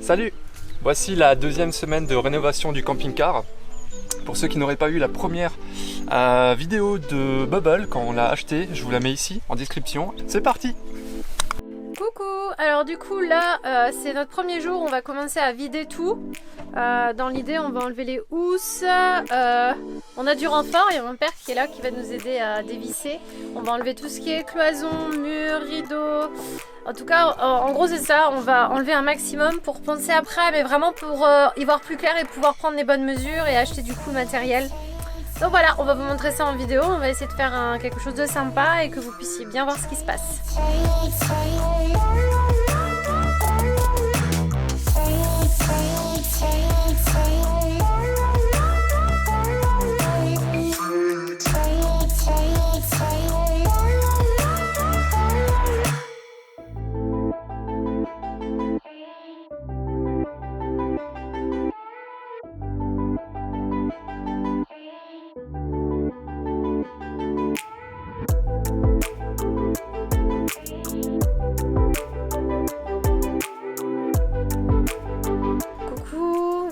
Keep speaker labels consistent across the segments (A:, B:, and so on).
A: Salut! Voici la deuxième semaine de rénovation du camping-car. Pour ceux qui n'auraient pas eu la première vidéo de Bubble quand on l'a acheté, je vous la mets ici en description. C'est parti!
B: Coucou! Alors du coup là c'est notre premier jour, on va commencer à vider tout. Dans l'idée on va enlever les housses, on a du renfort, il y a mon père qui est là qui va nous aider à dévisser. On va enlever tout ce qui est cloison, murs, rideaux. En tout cas en gros c'est ça, on va enlever un maximum pour penser après, mais vraiment pour y voir plus clair et pouvoir prendre les bonnes mesures et acheter du coup le matériel. Donc voilà, on va vous montrer ça en vidéo, on va essayer de faire quelque chose de sympa et que vous puissiez bien voir ce qui se passe.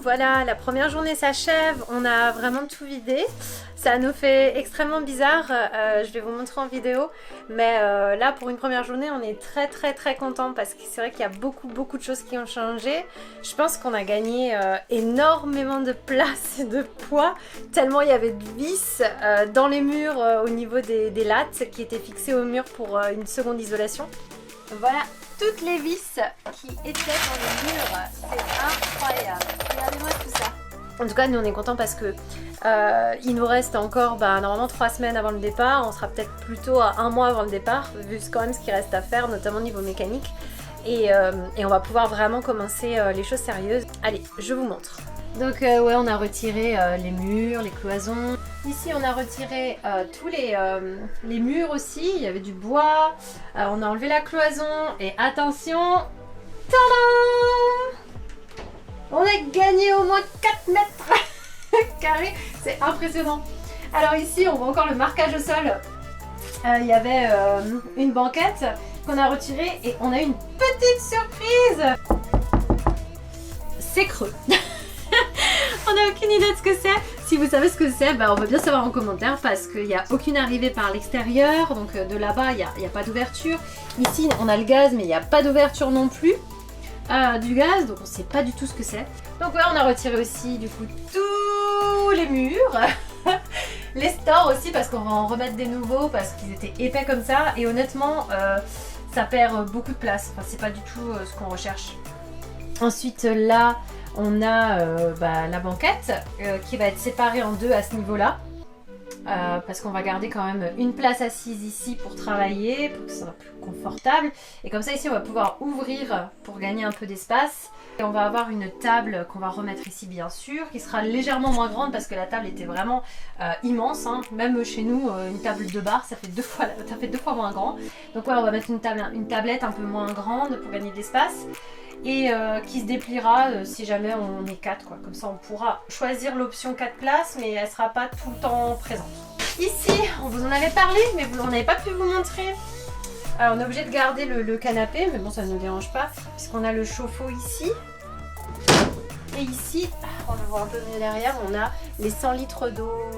B: Voilà, la première journée s'achève, on a vraiment tout vidé. Ça nous fait extrêmement bizarre, je vais vous montrer en vidéo. Mais là, pour une première journée, on est très content parce que c'est vrai qu'il y a beaucoup de choses qui ont changé. Je pense qu'on a gagné énormément de place et de poids, tellement il y avait de vis dans les murs au niveau des lattes qui étaient fixées au mur pour une seconde isolation. Voilà toutes les vis qui étaient dans les murs, c'est incroyable. Regardez-moi tout ça. En tout cas, nous on est contents parce que il nous reste encore normalement 3 semaines avant le départ. On sera peut-être plutôt à 1 mois avant le départ, vu quand même ce qui reste à faire, notamment au niveau mécanique. Et on va pouvoir vraiment commencer les choses sérieuses. Allez, je vous montre. Donc ouais, on a retiré les murs, les cloisons. Ici on a retiré tous les murs aussi, il y avait du bois. On a enlevé la cloison et attention, tadam! On a gagné au moins 4 mètres carrés, c'est impressionnant. Alors ici on voit encore le marquage au sol. Il y avait une banquette qu'on a retirée et on a une petite surprise. C'est creux. On n'a aucune idée de ce que c'est. Si vous savez ce que c'est, on veut bien savoir en commentaire parce qu'il n'y a aucune arrivée par l'extérieur. Donc de là-bas, il n'y a pas d'ouverture. Ici, on a le gaz, mais il n'y a pas d'ouverture non plus du gaz. Donc on ne sait pas du tout ce que c'est. Donc ouais, on a retiré aussi du coup tous les murs. Les stores aussi parce qu'on va en remettre des nouveaux parce qu'ils étaient épais comme ça. Et honnêtement, ça perd beaucoup de place. Enfin, c'est pas du tout ce qu'on recherche. Ensuite là, on a la banquette qui va être séparée en deux à ce niveau-là. Parce qu'on va garder quand même une place assise ici pour travailler, pour que ce soit plus confortable. Et comme ça ici on va pouvoir ouvrir pour gagner un peu d'espace. Et on va avoir une table qu'on va remettre ici bien sûr, qui sera légèrement moins grande parce que la table était vraiment immense. Hein. Même chez nous, une table de bar ça fait deux fois moins grand. Donc ouais, on va mettre une tablette un peu moins grande pour gagner de l'espace. Et qui se dépliera si jamais on est 4 quoi. Comme ça on pourra choisir l'option 4 places mais elle sera pas tout le temps présente. Ici on vous en avait parlé mais on n'avait pas pu vous montrer. Alors on est obligé de garder le canapé mais bon ça ne nous dérange pas puisqu'on a le chauffe-eau ici. Et ici, on va voir un peu mieux derrière, on a les 100 litres d'eau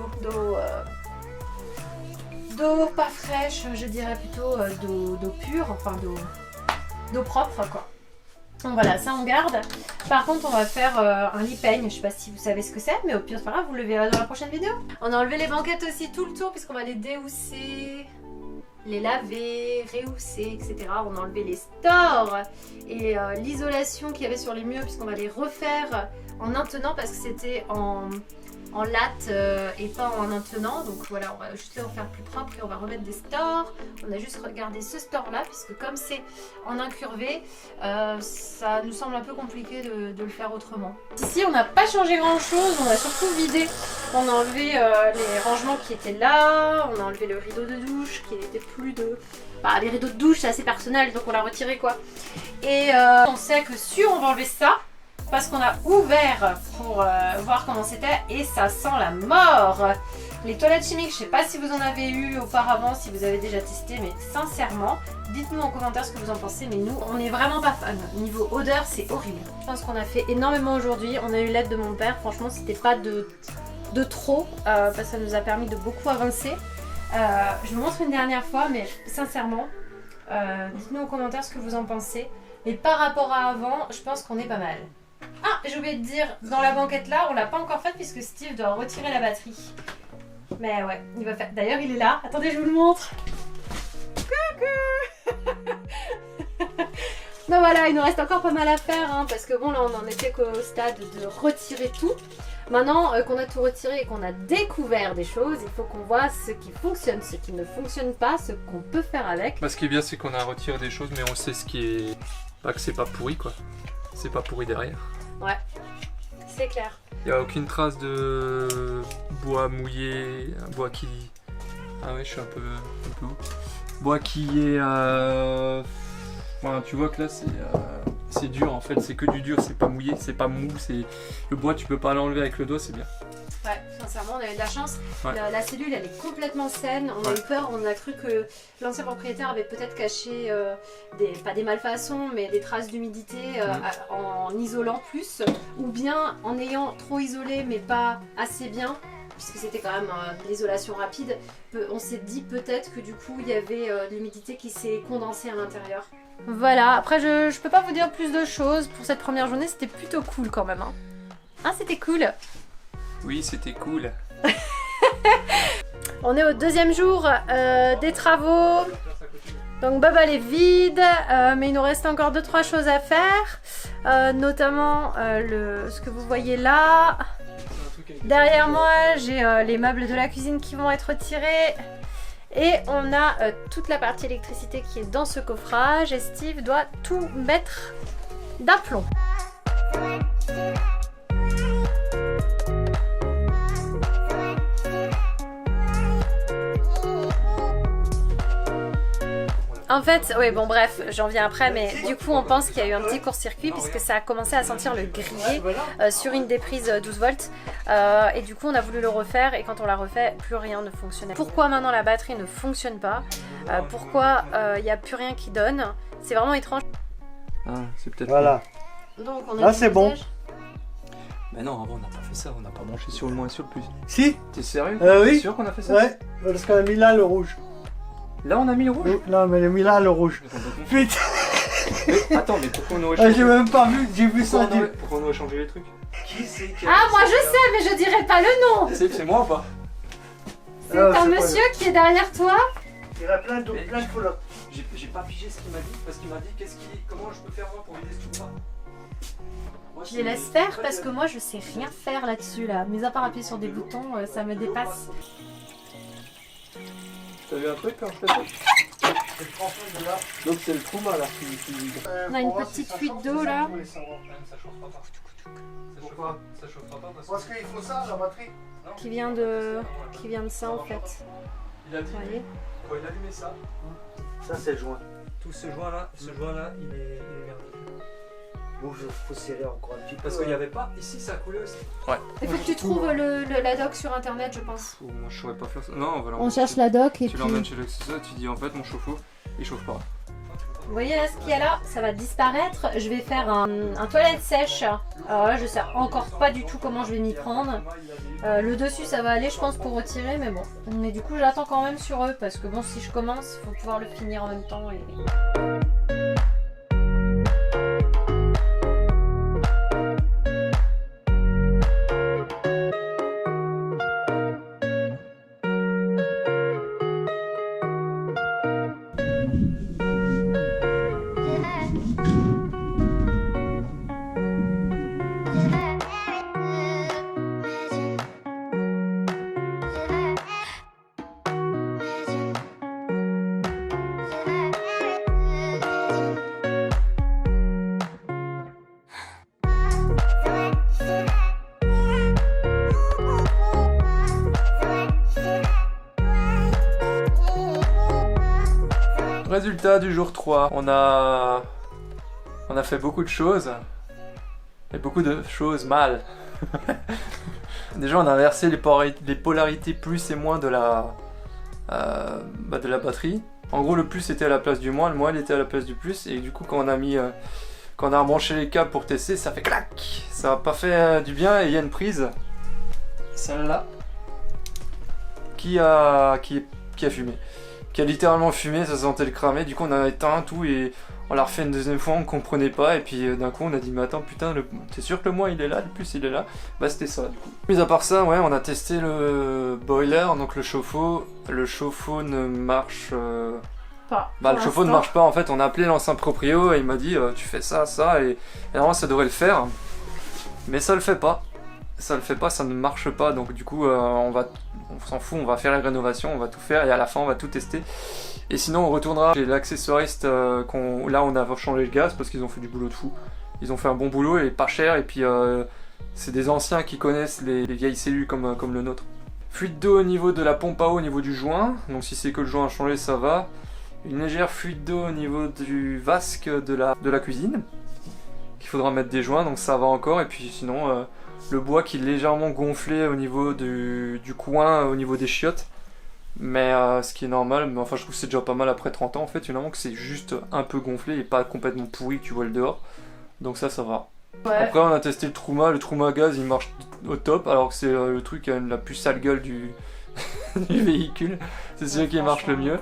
B: pas fraîche, je dirais plutôt d'eau pure, enfin d'eau propre quoi. Donc voilà, ça on garde. Par contre on va faire un lit peigne, je sais pas si vous savez ce que c'est, mais au pire c'est pas grave, vous le verrez dans la prochaine vidéo. On a enlevé les banquettes aussi tout le tour puisqu'on va les déhousser, les laver, réhousser, etc. On a enlevé les stores et l'isolation qu'il y avait sur les murs puisqu'on va les refaire en intenant parce que c'était en latte et pas en intenant. Donc voilà, on va juste les refaire plus propre et on va remettre des stores. On a juste regardé ce store là puisque comme c'est en incurvé, ça nous semble un peu compliqué de le faire autrement. Ici on n'a pas changé grand chose, on a surtout vidé. On a enlevé les rangements qui étaient là, on a enlevé le rideau de douche qui n'était plus de... les rideaux de douche c'est assez personnel donc on l'a retiré quoi. Et on sait que sûr on va enlever ça. Parce qu'on a ouvert pour voir comment c'était et ça sent la mort. Les toilettes chimiques, je sais pas si vous en avez eu auparavant, si vous avez déjà testé, mais sincèrement, dites-nous en commentaire ce que vous en pensez, mais nous, on n'est vraiment pas fans. Niveau odeur, c'est horrible. Je pense qu'on a fait énormément aujourd'hui, on a eu l'aide de mon père, franchement, c'était pas de trop, parce que ça nous a permis de beaucoup avancer. Je vous montre une dernière fois, mais sincèrement, dites-nous en commentaire ce que vous en pensez. Mais par rapport à avant, je pense qu'on est pas mal. Ah, j'ai oublié de dire, dans la banquette là, on l'a pas encore faite puisque Steve doit retirer la batterie. Mais ouais, il va faire. D'ailleurs, il est là. Attendez, je vous le montre. Coucou. Donc voilà, il nous reste encore pas mal à faire, hein, parce que bon, là, on en était qu'au stade de retirer tout. Maintenant qu'on a tout retiré et qu'on a découvert des choses, il faut qu'on voit ce qui fonctionne, ce qui ne fonctionne pas, ce qu'on peut faire avec.
A: Bah, ce qui est bien, c'est qu'on a retiré des choses, mais on sait ce qui est. Bah, que c'est pas pourri quoi. C'est pas pourri derrière.
B: Ouais, c'est clair.
A: Il n'y a aucune trace de bois mouillé, un bois qui... Ah ouais, je suis un peu où. Bois qui est... Enfin, tu vois que là, c'est dur en fait, c'est que du dur, c'est pas mouillé, c'est pas mou, c'est... Le bois, tu peux pas l'enlever avec le doigt, c'est bien.
B: Ouais, sincèrement, on a eu de la chance.
A: Ouais.
B: La cellule, elle est complètement saine. On a eu peur, on a cru que l'ancien propriétaire avait peut-être caché pas des malfaçons, mais des traces d'humidité en isolant plus, ou bien en ayant trop isolé, mais pas assez bien, puisque c'était quand même de l'isolation rapide. On s'est dit peut-être que du coup, il y avait de l'humidité qui s'est condensée à l'intérieur. Voilà, après, je peux pas vous dire plus de choses. Pour cette première journée, c'était plutôt cool quand même. Hein, c'était cool.
A: Oui, c'était cool.
B: On est au deuxième jour des travaux. Donc Bubble est vide, mais il nous reste encore 2-3 choses à faire. Notamment ce que vous voyez là. Derrière moi, j'ai les meubles de la cuisine qui vont être retirés. Et on a toute la partie électricité qui est dans ce coffrage. Et Steve doit tout mettre d'aplomb. En fait, oui, bon bref, j'en viens après, mais du coup on pense qu'il y a eu un petit court-circuit puisque ça a commencé à sentir le grillé sur une des prises 12 volts et du coup on a voulu le refaire et quand on l'a refait, plus rien ne fonctionnait. Pourquoi maintenant la batterie ne fonctionne pas? Pourquoi il n'y a plus rien qui donne? C'est vraiment étrange.
A: Ah, c'est peut-être...
C: Voilà.
B: Donc on a
C: Là c'est bon.
A: Mais non, avant on n'a pas fait ça, on n'a pas branché sur le moins et sur le plus.
C: Si.
A: T'es sérieux?
C: Oui.
A: T'es sûr qu'on a fait ça?
C: Ouais, parce qu'on a mis là le rouge.
A: Là on a mis le rouge?
C: Là on a mis là le rouge. Putain.
A: Mais, attends, mais pourquoi on aurait
C: Ah,
A: changé?
C: j'ai même pas vu, j'ai vu ça.
A: Pourquoi on aurait changé les trucs? Qui c'est qui a
B: Ah
A: fait
B: moi
A: ça?
B: je sais, mais je dirai pas le nom.
A: C'est moi ou pas?
B: C'est
C: Ah,
B: un
C: c'est pas
B: monsieur qui est derrière toi.
C: Il y a plein de couleurs.
A: J'ai pas pigé ce qu'il m'a dit, parce qu'il m'a dit comment je peux faire moi pour vider ce trou-là. Moi,
B: Je les laisse faire parce que moi je sais rien faire là-dessus là. Mis à part appuyer sur des boutons, ça me dépasse.
A: T'as vu un truc quand je fais ça?
C: C'est le tremplin de là.
A: Donc c'est le trou là qui...
B: On a une petite fuite d'eau là.
A: Ça chauffera pas.
C: Pourquoi?
A: Ça chauffera pas
C: Parce qu'il faut ça, la batterie.
B: Qui vient de ça en fait.
A: Il a dit,
B: Vous voyez?
A: quand il allumait ça,
C: Ça c'est le joint.
A: tout ce joint là, il est merdique.
C: Bon, il faut serrer encore un petit peu.
A: Parce qu'il n'y avait pas, ici ça coulait aussi. Ouais.
B: Il faut que tu trouves la doc sur internet je pense.
A: Moi je saurais pas faire ça. Non, on va
B: On cherche la doc et
A: Tu l'emmènes chez l'accessoire, tu dis en fait mon chauffe-eau, il chauffe pas.
B: Vous voyez là ce qu'il y a là, ça va disparaître. Je vais faire un toilette sèche. Alors là je sais encore pas du tout comment je vais m'y prendre. Le dessus ça va aller je pense pour retirer mais bon. Mais du coup j'attends quand même sur eux parce que bon si je commence il faut pouvoir le finir en même temps.
A: Résultat du jour 3, on a fait beaucoup de choses, et beaucoup de choses mal. Déjà, on a inversé les polarités plus et moins de la batterie. En gros, le plus était à la place du moins, le moins il était à la place du plus. Et du coup, quand on a rebranché les câbles pour tester, ça fait clac. Ça n'a pas fait du bien. Et il y a une prise, celle-là, qui a fumé. Qui a littéralement fumé, ça sentait le cramer. Du coup, on a éteint tout et on l'a refait une deuxième fois, on comprenait pas. Et puis d'un coup, on a dit, mais attends, putain, t'es sûr que le moins il est là, le plus il est là? Bah, c'était ça, du coup. Mis à part ça, ouais, on a testé le boiler, donc le chauffe-eau. Le chauffe-eau ne marche
B: Pas.
A: bah, le chauffe-eau ne marche pas. En fait, on a appelé l'ancien proprio et il m'a dit, tu fais ça, et normalement, ça devrait le faire. Mais ça le fait pas. Ça le fait pas, ça ne marche pas. Donc, du coup, on s'en fout, on va faire les rénovations, on va tout faire et à la fin, on va tout tester. Et sinon, on retournera chez l'accessoiriste. Là, on a changé le gaz parce qu'ils ont fait du boulot de fou. Ils ont fait un bon boulot et pas cher. Et puis, c'est des anciens qui connaissent les vieilles cellules comme le nôtre. Fuite d'eau au niveau de la pompe à eau, au niveau du joint. Donc, si c'est que le joint a changé, ça va. Une légère fuite d'eau au niveau du vasque de la cuisine. Qu'il faudra mettre des joints, donc ça va encore. Et puis, sinon, le bois qui est légèrement gonflé au niveau du coin, au niveau des chiottes. Mais ce qui est normal, mais enfin je trouve que c'est déjà pas mal après 30 ans en fait, finalement que c'est juste un peu gonflé et pas complètement pourri que tu vois le dehors. Donc ça va.
B: Ouais.
A: Après on a testé le Truma gaz, il marche au top alors que c'est le truc qui a la plus sale gueule du véhicule. C'est celui qui marche le mieux.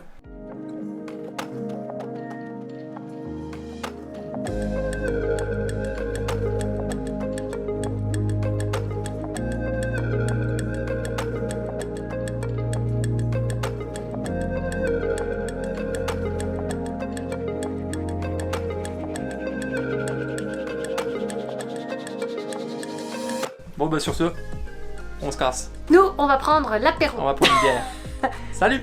A: Bon bah sur ce, on se casse.
B: Nous, on va prendre l'apéro.
A: On va prendre une bière. Salut!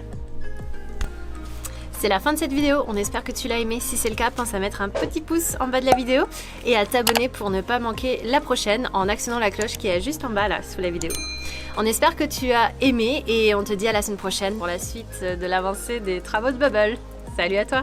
B: C'est la fin de cette vidéo, on espère que tu l'as aimé. Si c'est le cas, pense à mettre un petit pouce en bas de la vidéo et à t'abonner pour ne pas manquer la prochaine en actionnant la cloche qui est juste en bas là, sous la vidéo. On espère que tu as aimé et on te dit à la semaine prochaine pour la suite de l'avancée des travaux de Bubble. Salut à toi!